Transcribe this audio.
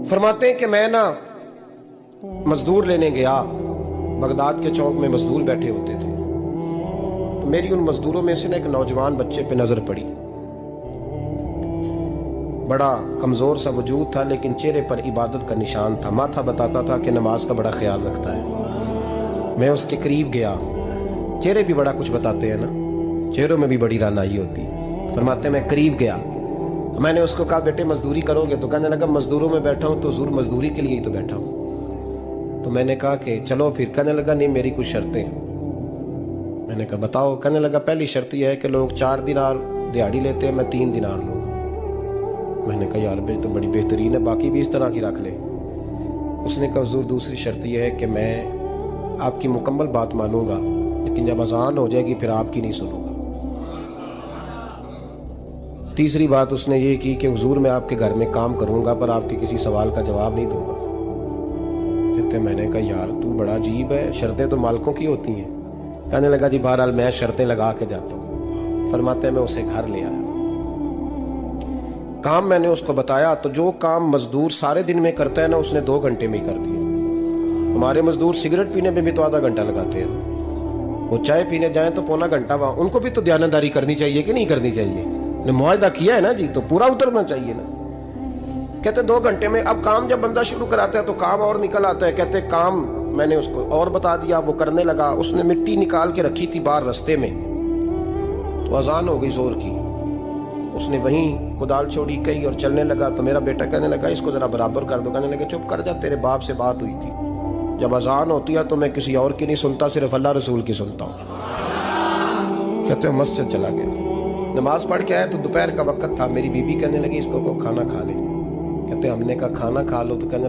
फरमाते हैं कि मैं ना मजदूर लेने गया, बगदाद के चौक में मजदूर बैठे होते थे, तो मेरी उन मजदूरों में से ना एक नौजवान बच्चे पे नजर पड़ी। बड़ा कमजोर सा वजूद था, लेकिन चेहरे पर इबादत का निशान था। माथा बताता था कि नमाज का बड़ा ख्याल रखता है। मैं उसके करीब गया। चेहरे भी बड़ा कुछ बताते हैं ना, चेहरों में भी बड़ी रानाई होती है। फरमाते मैं करीब गया, मैंने उसको कहा बेटे मजदूरी करोगे? तो कहने लगा मजदूरों में बैठा हूँ तो जरूर मजदूरी के लिए ही तो बैठा हूँ। तो मैंने कहा कि चलो फिर। कहने लगा नहीं, मेरी कुछ शर्तें। मैंने कहा बताओ? कहने लगा पहली शर्त यह है कि लोग 4 दिनार दिहाड़ी लेते हैं, मैं 3 दिनार लूँगा। मैंने कहा यार भाई तो बड़ी बेहतरीन है, बाकी भी इस तरह की रख ले। उसने कहा हुजूर दूसरी शर्त यह है कि मैं आपकी मुकम्मल बात मानूंगा, लेकिन जब अजान हो जाएगी फिर आपकी नहीं सुनूंगा। तीसरी बात उसने ये की कि हुजूर मैं आपके घर में काम करूंगा पर आपके किसी सवाल का जवाब नहीं दूंगा। कहते मैंने कहा यार तू बड़ा अजीब है, शर्तें तो मालिकों की होती हैं। कहने लगा जी बहरहाल मैं शर्तें लगा के जाता हूँ। फरमाते मैं उसे घर ले आया, काम मैंने उसको बताया, तो जो काम मजदूर सारे दिन में करता है ना उसने 2 घंटे में ही कर दिया। हमारे मजदूर सिगरेट पीने में भी तो आधा घंटा लगाते हैं, वो चाय पीने जाएं तो पौना घंटा। वहां उनको भी तो दयानतदारी करनी चाहिए कि नहीं करनी चाहिए? ने मुआहदा किया है ना जी, तो पूरा उतरना चाहिए ना। कहते 2 घंटे में। अब काम जब बंदा शुरू कराता है तो काम और निकल आता है। कहते काम मैंने उसको और बता दिया, वो करने लगा। उसने मिट्टी निकाल के रखी थी बाहर रास्ते में, तो अजान हो गई जोर की। उसने वहीं कुदाल छोड़ी कही और चलने लगा। तो मेरा बेटा कहने लगा इसको जरा बराबर कर दो। कहने लगा चुप कर जा, तेरे बाप से बात हुई थी, जब अजान होती है तो मैं किसी और की नहीं सुनता, सिर्फ अल्लाह रसूल की सुनता हूँ। कहते मस्जिद चला गया, नमाज पढ़ के आया तो दोपहर का वक्त था। मेरी बीबी कहने लगी इसको खाना खा ले। कहते हमने कहा खाना खा लो, तो कहने लगा